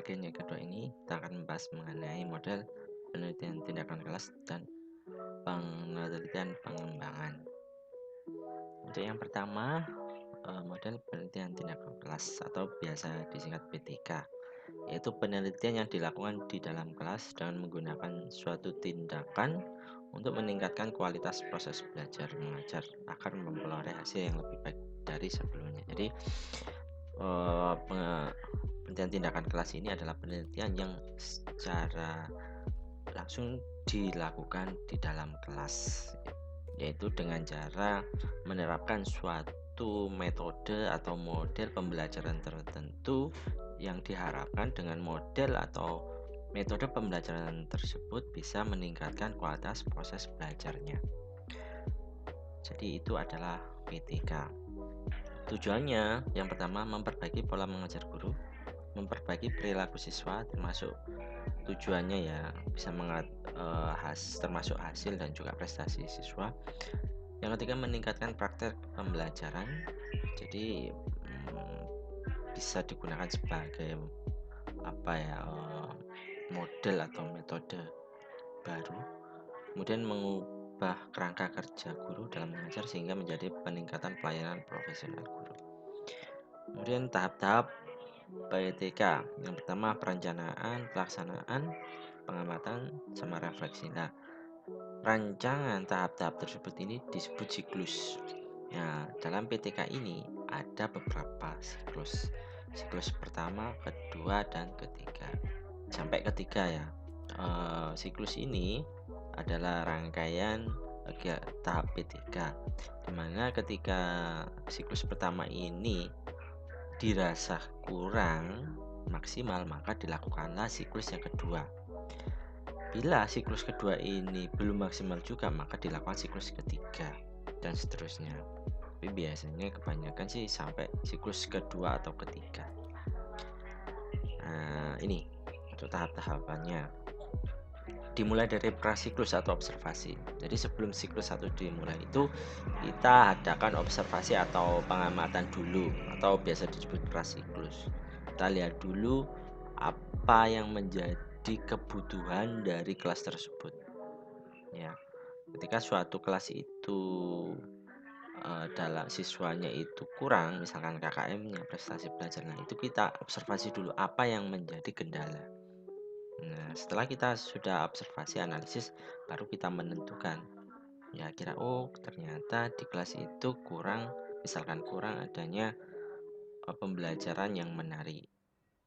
bagian yang kedua ini kita akan membahas mengenai model penelitian tindakan kelas dan penelitian pengembangan. Untuk yang pertama, model penelitian tindakan kelas atau biasa disingkat PTK, yaitu penelitian yang dilakukan di dalam kelas dengan menggunakan suatu tindakan untuk meningkatkan kualitas proses belajar mengajar agar memperoleh hasil yang lebih baik dari sebelumnya. Jadi penelitian tindakan kelas ini adalah penelitian yang secara langsung dilakukan di dalam kelas, yaitu dengan cara menerapkan suatu metode atau model pembelajaran tertentu yang diharapkan dengan model atau metode pembelajaran tersebut bisa meningkatkan kualitas proses belajarnya. Jadi itu adalah PTK. Tujuannya yang pertama memperbaiki pola mengajar guru, memperbaiki perilaku siswa, termasuk tujuannya ya bisa termasuk hasil dan juga prestasi siswa. Yang ketiga meningkatkan praktek pembelajaran, jadi bisa digunakan sebagai model atau metode baru. Kemudian mengubah kerangka kerja guru dalam mengajar sehingga menjadi peningkatan pelayanan profesional guru. Kemudian tahap-tahap PTK. Yang pertama perencanaan, pelaksanaan, pengamatan, sama refleksi. Nah, rancangan tahap-tahap tersebut ini disebut siklus. Nah, dalam PTK ini ada beberapa siklus. Siklus pertama, kedua, dan ketiga. Sampai ketiga ya. Siklus ini adalah rangkaian tahap PTK, dimana ketika siklus pertama ini dirasa kurang maksimal, maka dilakukanlah siklus yang kedua. Bila siklus kedua ini belum maksimal juga, maka dilakukan siklus ketiga dan seterusnya. Tapi biasanya kebanyakan sih sampai siklus kedua atau ketiga. Nah, ini untuk tahap-tahapannya. Dimulai dari prasiklus atau observasi. Jadi sebelum siklus 1 dimulai itu kita adakan observasi atau pengamatan dulu, atau biasa disebut prasiklus. Kita lihat dulu apa yang menjadi kebutuhan dari kelas tersebut. Ya, ketika suatu kelas itu dalam siswanya itu kurang, misalkan KKM-nya, prestasi belajar, nah itu kita observasi dulu apa yang menjadi kendala. Nah, setelah kita sudah observasi analisis, baru kita menentukan. Ya, ternyata di kelas itu misalkan kurang adanya pembelajaran yang menarik.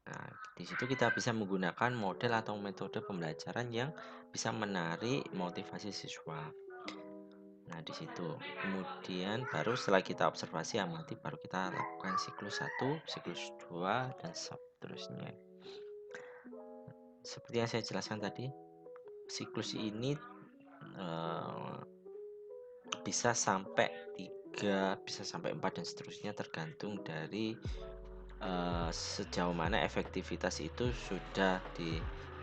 Nah, di situ kita bisa menggunakan model atau metode pembelajaran yang bisa menarik motivasi siswa. Nah, di situ. Kemudian baru setelah kita observasi amati, baru kita lakukan siklus 1, siklus 2, dan seterusnya. Seperti yang saya jelaskan tadi, siklus ini bisa sampai 3, bisa sampai 4 dan seterusnya, tergantung dari sejauh mana efektivitas itu sudah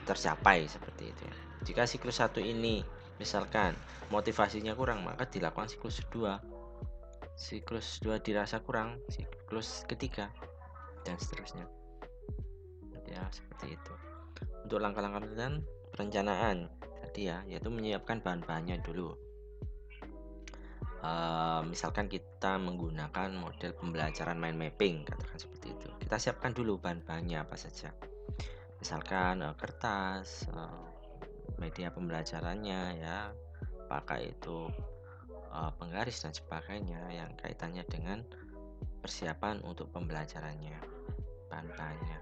tercapai, seperti itu ya. Jika siklus 1 ini misalkan motivasinya kurang, maka dilakukan siklus 2. Siklus 2 dirasa kurang, siklus ketiga, dan seterusnya. Ya, seperti itu. Untuk langkah-langkah perencanaan tadi ya, yaitu menyiapkan bahan-bahannya dulu. Misalkan kita menggunakan model pembelajaran mind mapping, katakan seperti itu. Kita siapkan dulu bahan-bahannya apa saja. Misalkan kertas, media pembelajarannya ya, pakai itu penggaris dan sebagainya yang kaitannya dengan persiapan untuk pembelajarannya, bahan-bahannya.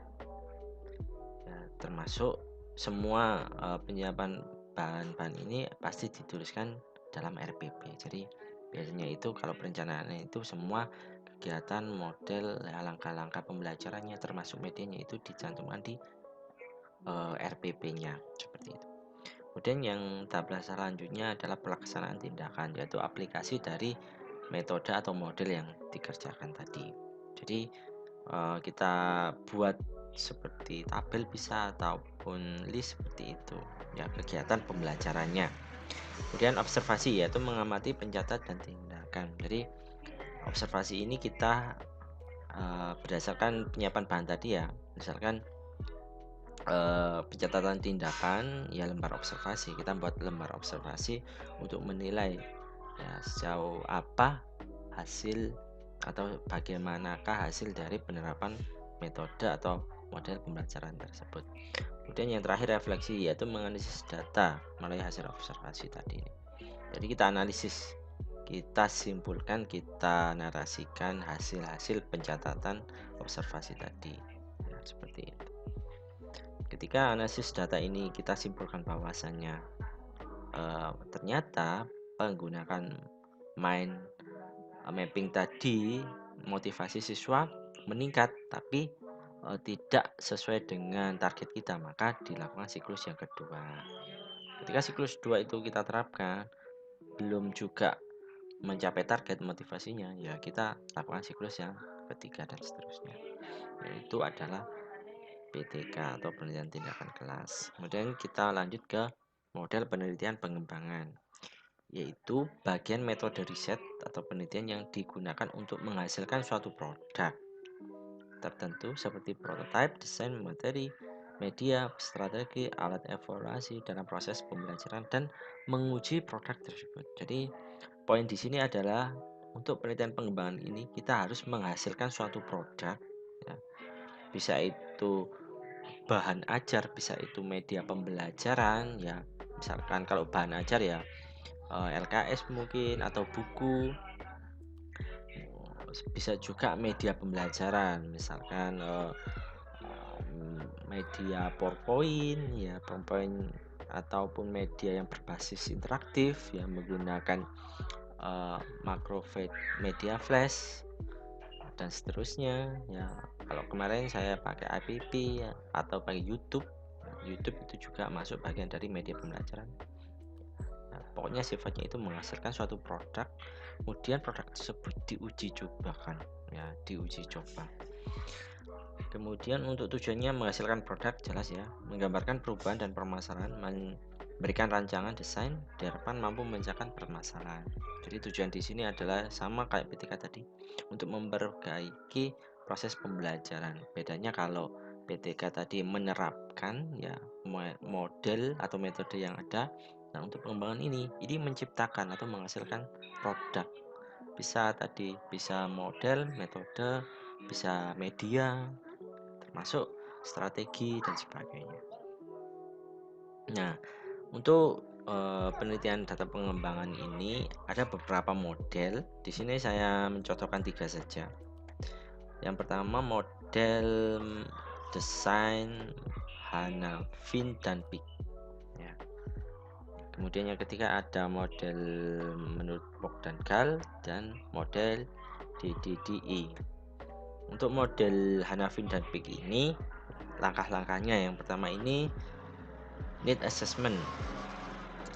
Ya, termasuk semua penyiapan bahan-bahan ini pasti dituliskan dalam RPP. Jadi biasanya itu kalau perencanaan itu semua kegiatan, model, langkah-langkah pembelajarannya termasuk medianya itu dicantumkan di RPP-nya, seperti itu. Kemudian yang tahap selanjutnya adalah pelaksanaan tindakan, yaitu aplikasi dari metode atau model yang dikerjakan tadi. Jadi kita buat seperti tabel bisa ataupun list seperti itu ya, kegiatan pembelajarannya. Kemudian observasi, yaitu mengamati, pencatat, dan tindakan. Jadi observasi ini kita berdasarkan penyiapan bahan tadi ya, misalkan pencatatan tindakan ya lembar observasi. Kita buat lembar observasi untuk menilai ya sejauh apa hasil atau bagaimanakah hasil dari penerapan metode atau model pembelajaran tersebut. Kemudian yang terakhir refleksi, yaitu menganalisis data melalui hasil observasi tadi. Jadi kita analisis, kita simpulkan, kita narasikan hasil-hasil pencatatan observasi tadi. Nah, seperti itu. Ketika analisis data ini kita simpulkan bahwasannya ternyata menggunakan mind mapping tadi motivasi siswa meningkat, tapi tidak sesuai dengan target kita, maka dilakukan siklus yang kedua. Ketika siklus 2 itu kita terapkan belum juga mencapai target motivasinya, ya kita lakukan siklus yang ketiga dan seterusnya. Itu adalah PTK atau penelitian tindakan kelas. Kemudian kita lanjut ke model penelitian pengembangan, yaitu bagian metode riset atau penelitian yang digunakan untuk menghasilkan suatu produk tertentu seperti prototipe, desain, materi, media, strategi, alat evaluasi dalam proses pembelajaran dan menguji produk tersebut. Jadi poin di sini adalah untuk penelitian pengembangan ini kita harus menghasilkan suatu produk ya. Bisa itu bahan ajar, bisa itu media pembelajaran ya. Misalkan kalau bahan ajar ya LKS mungkin atau buku, bisa juga media pembelajaran misalkan media PowerPoint ya, PowerPoint ataupun media yang berbasis interaktif yang menggunakan makro media flash dan seterusnya ya. Kalau kemarin saya pakai IPP ya, atau pakai YouTube. YouTube itu juga masuk bagian dari media pembelajaran. Nah, pokoknya sifatnya itu menghasilkan suatu produk, kemudian produk tersebut diuji cobakan ya, diuji coba. Kemudian untuk tujuannya menghasilkan produk jelas ya, menggambarkan perubahan dan permasalahan, memberikan rancangan desain diharapkan mampu memecahkan permasalahan. Jadi tujuan di sini adalah sama kayak PTK tadi, untuk memperbaiki proses pembelajaran. Bedanya kalau PTK tadi menerapkan ya model atau metode yang ada. Nah, untuk pengembangan ini menciptakan atau menghasilkan produk. Bisa tadi, bisa model, metode, bisa media, termasuk strategi dan sebagainya. Nah, untuk penelitian data pengembangan ini ada beberapa model. Di sini saya mencontohkan 3 saja. Yang pertama model desain Hanafin dan Pick. Ya. Kemudian yang ketiga ada model menurut Bock dan Gal dan model DDDE. Untuk model Hanafin dan Pick ini langkah-langkahnya yang pertama ini need assessment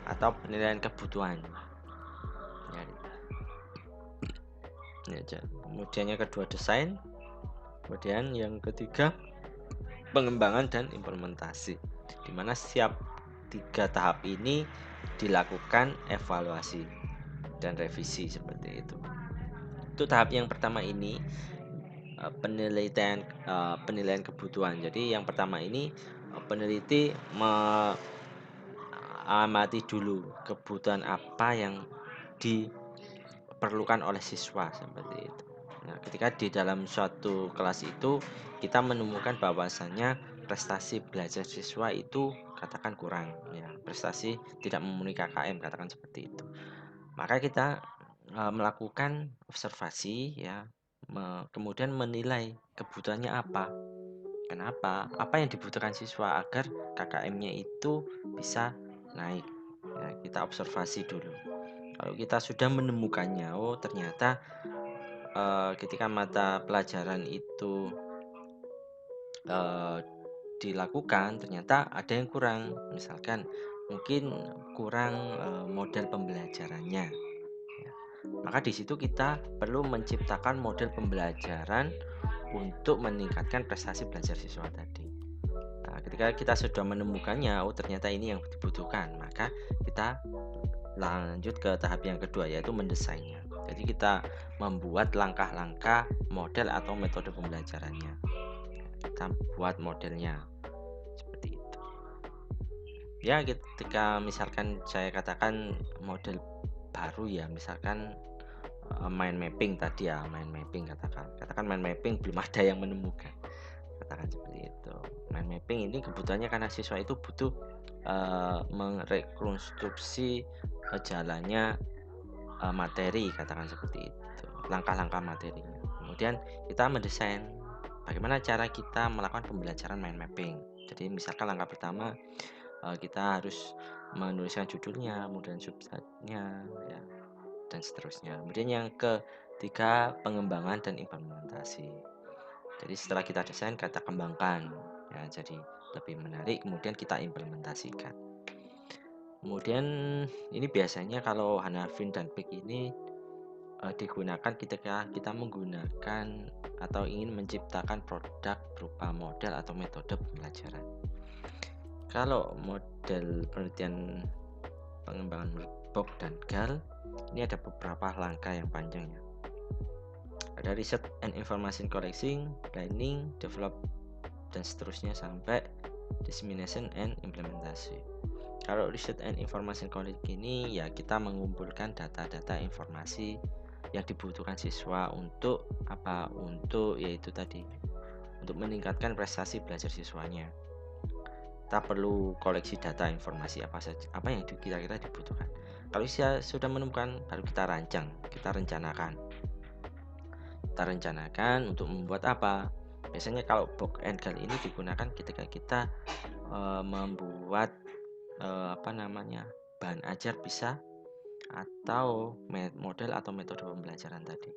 atau penilaian kebutuhan ya. Kemudian yang kedua desain, kemudian yang ketiga pengembangan dan implementasi, dimana setiap 3 tahap ini dilakukan evaluasi dan revisi seperti itu. Untuk tahap yang pertama ini penilaian kebutuhan. Jadi yang pertama ini peneliti amati dulu kebutuhan apa yang diperlukan oleh siswa seperti itu. Nah, ketika di dalam suatu kelas itu kita menemukan bahwasannya prestasi belajar siswa itu katakan kurang ya, prestasi tidak memenuhi KKM katakan seperti itu. Maka kita melakukan observasi ya, kemudian menilai kebutuhannya apa. Kenapa? Apa yang dibutuhkan siswa agar KKM-nya itu bisa naik. Ya, kita observasi dulu. Kalau kita sudah menemukannya, oh ternyata ketika mata pelajaran itu dilakukan, ternyata ada yang kurang. Misalkan mungkin kurang model pembelajarannya. Ya. Maka di situ kita perlu menciptakan model pembelajaran untuk meningkatkan prestasi belajar siswa tadi. Nah, ketika kita sudah menemukannya, oh ternyata ini yang dibutuhkan, maka kita lanjut ke tahap yang kedua yaitu mendesainnya. Jadi kita membuat langkah-langkah model atau metode pembelajarannya. Kita buat modelnya seperti Ya, ketika misalkan saya katakan model baru ya, misalkan mind mapping tadi ya, mind mapping katakan mind mapping belum ada yang menemukan, katakan seperti itu. Mind mapping ini kebutuhannya karena siswa itu butuh merekonstruksi jalannya materi, katakan seperti itu, langkah-langkah materinya. Kemudian kita mendesain bagaimana cara kita melakukan pembelajaran mind mapping. Jadi misalkan langkah pertama kita harus menuliskan judulnya, kemudian substatnya, ya, dan seterusnya. Kemudian yang ketiga, pengembangan dan implementasi. Jadi setelah kita desain, kita kembangkan, ya, jadi lebih menarik. Kemudian kita implementasikan. Kemudian ini biasanya kalau Hanafin dan Peak ini digunakan ketika kita menggunakan atau ingin menciptakan produk berupa model atau metode pembelajaran. Kalau model penelitian pengembangan Bock dan Gal, ini ada beberapa langkah yang panjang ya. Ada research and information collecting, planning, develop, dan seterusnya sampai dissemination and implementasi. Kalau research and information collecting ini ya kita mengumpulkan data-data informasi yang dibutuhkan siswa untuk apa? Untuk yaitu tadi untuk meningkatkan prestasi belajar siswanya. Kita perlu koleksi data informasi apa saja, apa yang kira-kira dibutuhkan. Kalau sudah menemukan, baru kita rancang, kita rencanakan untuk membuat apa. Biasanya kalau Bock and Gal ini digunakan ketika kita membuat bahan ajar bisa atau model atau metode pembelajaran tadi,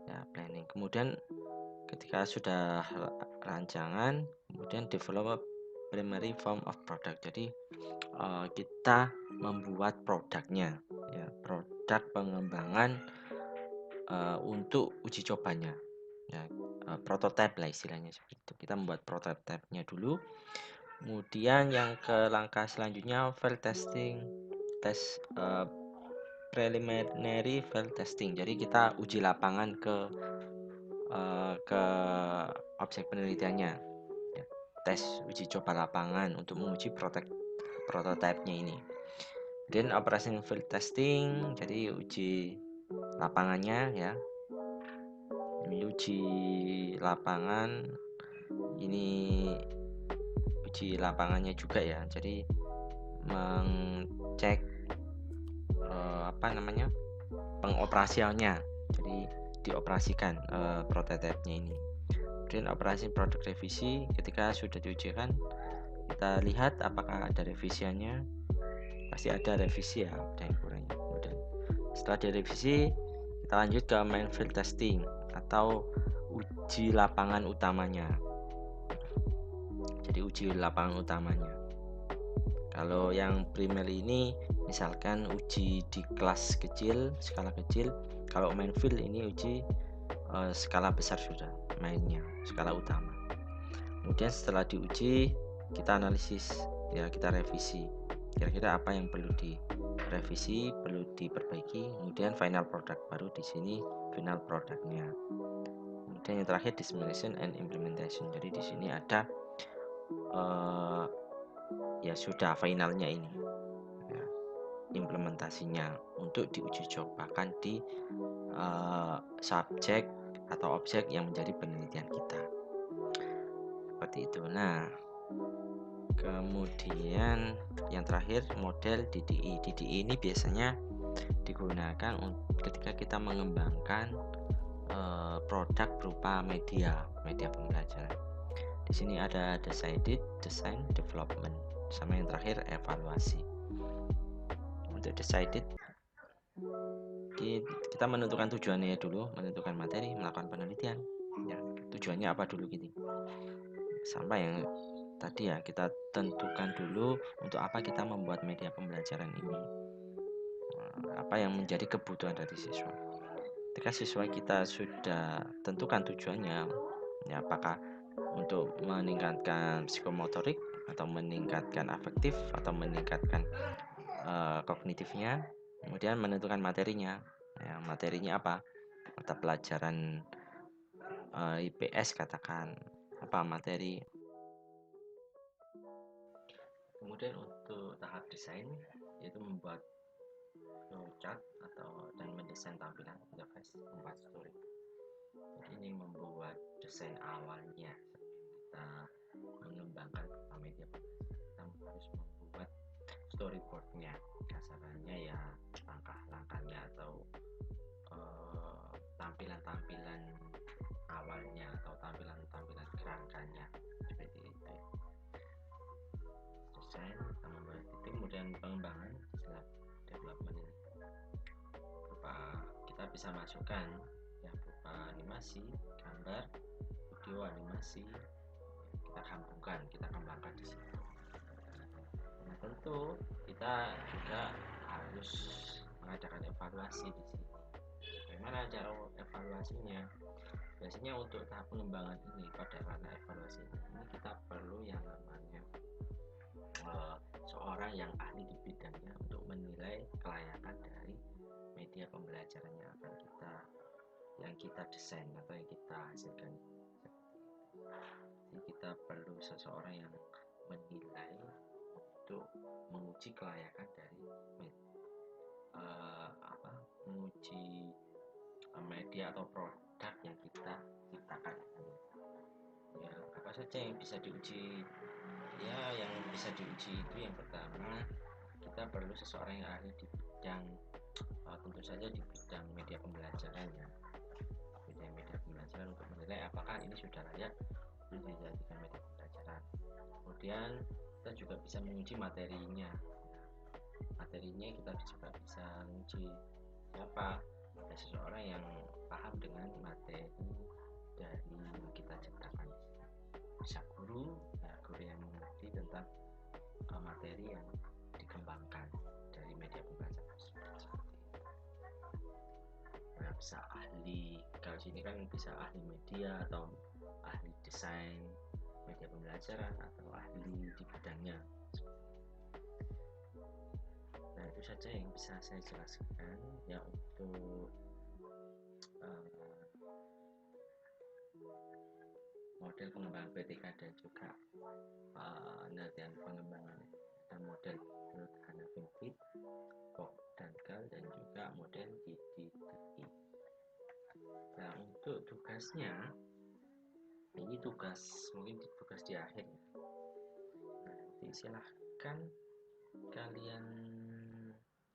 ya, planning. Kemudian ketika sudah rancangan, kemudian develop primary form of product. Jadi kita membuat produknya, ya, produk pengembangan untuk uji cobanya, ya, prototype lah istilahnya seperti itu. Kita membuat prototype-nya dulu. Kemudian yang ke langkah selanjutnya field testing, preliminary field testing. Jadi kita uji lapangan ke objek penelitiannya, ya, tes uji coba lapangan untuk menguji prototipenya ini. Dan operation field testing, jadi uji lapangannya, ya, ini uji lapangan, ini uji lapangannya juga ya, jadi mengcek pengoperasiannya, jadi dioperasikan prototipenya ini. Kemudian operasi produk revisi, ketika sudah diujikan kita lihat apakah ada revisiannya, pasti ada revisi ya, ada yang kurang. Kemudian setelah direvisi kita lanjut ke main field testing atau uji lapangan utamanya. Jadi uji lapangan utamanya, kalau yang primer ini misalkan uji di kelas kecil, skala kecil. Kalau main field ini uji skala besar, sudah mainnya skala utama. Kemudian setelah diuji kita analisis, ya, kita revisi kira-kira apa yang perlu direvisi, perlu diperbaiki. Kemudian final product, baru di sini final produknya. Kemudian yang terakhir dissemination and implementation. Jadi di sini ada ya sudah finalnya ini, ya, implementasinya untuk diuji cobakan di subjek atau objek yang menjadi penelitian kita, seperti itu. Nah, kemudian yang terakhir model DDI. DDI ini biasanya digunakan ketika kita mengembangkan produk berupa media pembelajaran. Di sini ada design, development, sama yang terakhir evaluasi. Untuk decided, kita menentukan tujuannya dulu, menentukan materi, melakukan penelitian, ya, tujuannya apa dulu gitu. Sampai yang tadi ya, kita tentukan dulu untuk apa kita membuat media pembelajaran ini, apa yang menjadi kebutuhan dari siswa. Ketika siswa kita sudah tentukan tujuannya, ya, apakah untuk meningkatkan psikomotorik atau meningkatkan afektif atau meningkatkan kognitifnya. Kemudian menentukan materinya, ya, materinya apa, mata pelajaran IPS katakan apa materi. Kemudian untuk tahap desain yaitu membuat flowchart dan mendesain tampilan interface, membuat story. Jadi ini membuat desain awalnya kita mengembangkan media, kita harus membuat storyboardnya, kasarannya ya langkah-langkahnya atau tampilan-tampilan awalnya atau tampilan-tampilan kerangkanya seperti itu ya. Desain kita membuat itu, kemudian pengembangan setelah development ini berupa kita bisa masukkan yang berupa animasi, gambar, video, animasi, kita kembangkan di situ. Nah, tentu kita juga harus mengadakan evaluasi di sini. Bagaimana cara evaluasinya? Biasanya untuk tahap pengembangan ini, pada ranah evaluasi ini kita perlu yang namanya seorang yang ahli di bidangnya untuk menilai kelayakan dari media pembelajaran yang kita desain atau yang kita hasilkan. Jadi kita perlu seseorang yang menilai untuk menguji kelayakan dari menguji media atau produk yang kita ciptakan. Ya, apa saja yang bisa diuji? Ya, yang bisa diuji itu yang pertama, kita perlu seseorang yang ahli di bidang tentu saja di bidang media pembelajaran ya, media pembelajaran, untuk menilai apakah ini sudah layak untuk dijadikan media pembelajaran. Kemudian kita juga bisa menguji materinya. Materinya kita juga bisa menguji siapa, ada seseorang yang paham dengan materi dari yang kita ciptakan. Bisa guru yang mengerti tentang materi yang dikembangkan dari media pembelajaran seperti itu. Nah, bisa ahli, kalau sini kan bisa ahli media atau ahli desain media pembelajaran atau ahli di bidangnya. Nah, itu saja yang bisa saya jelaskan ya untuk model pengembangan PTK dan juga penelitian pengembangan dan model sederhana Finfit, POC dan GAL, dan juga model GDTI. Nah, untuk tugasnya ini mungkin tugas di akhir ya. Nanti silahkan kalian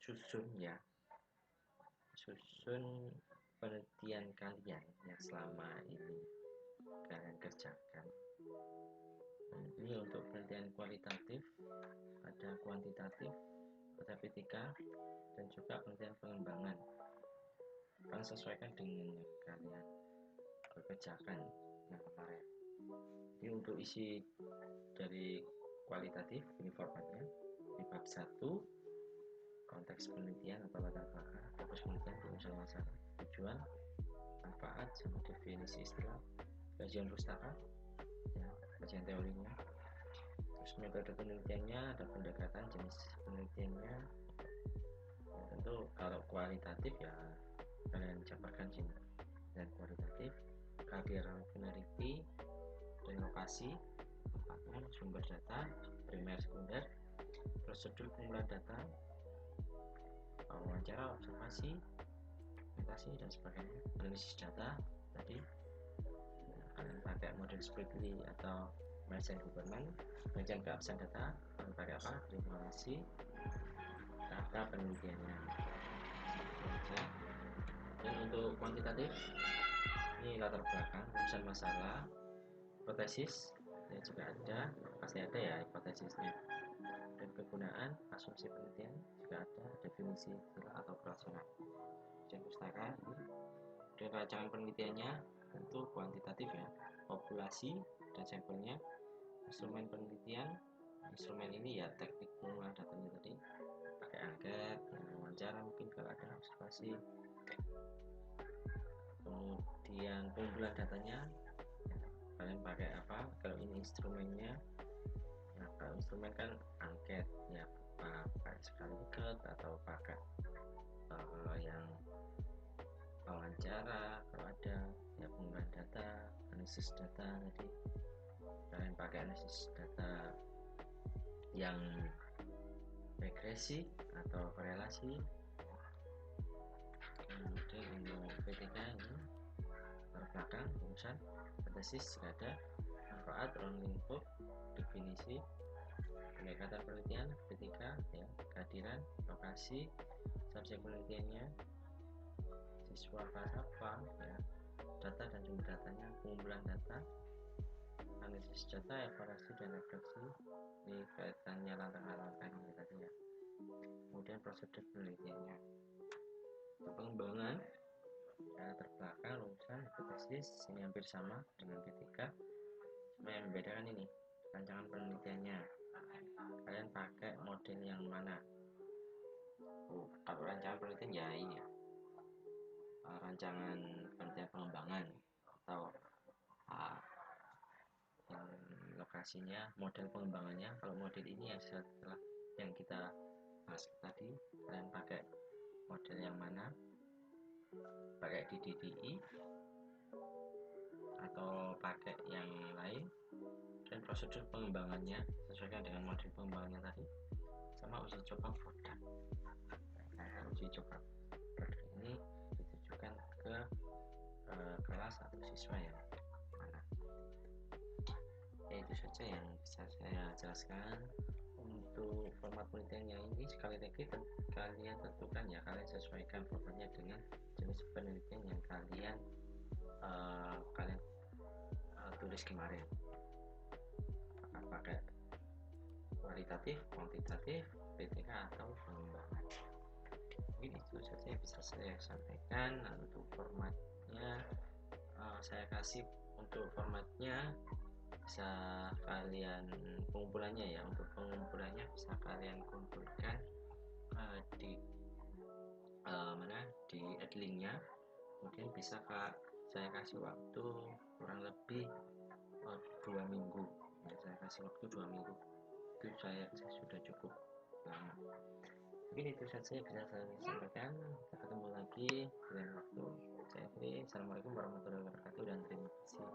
susun penelitian kalian yang selama ini kalian kerjakan. Nah, ini untuk penelitian kualitatif, ada kuantitatif, ada PTK, dan juga penelitian pengembangan. Kalian sesuaikan dengan yang kalian kerjakan yang kemarin. Jadi untuk isi dari kualitatif ini formatnya di bab 1, konteks penelitian atau latar belakang, fokus penelitian, perumusan masalah, tujuan, manfaat, sama definisi istilah, kajian pustaka ya, kajian teorinya, terus metode penelitiannya, ada pendekatan, jenis penelitiannya. Ya, tentu kalau kualitatif ya kalian jabarkan sini, dan kualitatif kehadiran peneliti, lokasi tempatnya, sumber data primer sekunder, prosedur pengumpulan data, wawancara, observasi, dokumentasi dan sebagainya, analisis data tadi. Kalian pakai model Spriggly atau Mersenne Huberman, pengajian keabsahan data, kalian pakai apa? Informasi data penelitiannya. Dan untuk kuantitatif ini latar belakang, perumusan masalah, hipotesis ya juga ada, pasti ada ya hipotesisnya, dan kegunaan, asumsi penelitian juga ada, definisi istilah atau operasional, kajian pustaka ini. Dan rancangan penelitiannya tentu kuantitatif ya, populasi dan sampelnya, instrumen penelitian, instrumen ini ya teknik pengumpulan datanya tadi, pakai angket, wawancara mungkin kalau ada, observasi, kemudian pengumpulan datanya ya, kalian pakai apa? Kalau ini instrumennya, nah kalau instrumen kan angket ya, pakai sekaligus atau pakai yang wawancara, kalau ada ya pengumpulan data, analisis data tadi kalian pakai analisis data yang regresi atau korelasi. Kemudian untuk P3 ini terbelakang rumusan, sintesis jika ada, manfaat, ruang lingkup, definisi, pendekatan penelitian, P3 ya, kehadiran, lokasi, subjek penelitiannya, siswa kelas apa ya, data dan sumber datanya, pengumpulan data, analisis data, evaluasi dan refleksi, ini kaitannya langkah-langkahnya tadi ya. Kemudian prosedur penelitiannya, untuk pengembangan ya, terbelakang rumusan, hipotesis ini hampir sama dengan P3, cuma yang membedakan ini rancangan penelitiannya, kalian pakai model yang mana. Kalau rancangan penelitian ya ini ya, rancangan penelitian pengembangan, atau yang lokasinya model pengembangannya. Kalau model ini ya setelah yang kita bahas tadi, kalian pakai model yang mana, pakai DDDI atau pakai yang lain, dan prosedur pengembangannya sesuaikan dengan model pengembangannya tadi, sama uji coba produk. Nah, uji coba produk ini ditujukan ke kelas atau siswa yang mana. Ya, itu saja yang bisa saya jelaskan. Untuk format penelitiannya ini sekali lagi kalian tentukan ya, kalian sesuaikan formatnya dengan jenis penelitian yang kalian tulis kemarin, apakah pakai kualitatif, kuantitatif, P3 atau pengembangan. Mungkin itu saja yang bisa saya sampaikan. Nah, untuk formatnya saya kasih, untuk formatnya bisa kalian pengumpulannya ya, untuk pengumpulannya bisa kalian kumpulkan di mana, di linknya. Kemudian bisa saya kasih waktu kurang lebih 2 minggu ya, saya kasih waktu 2 minggu, itu saya sudah cukup lama. Mungkin itu saja yang bisa saya sampaikan. Kita ketemu lagi di lain waktu. Saya Tri, assalamualaikum warahmatullahi wabarakatuh dan terima kasih.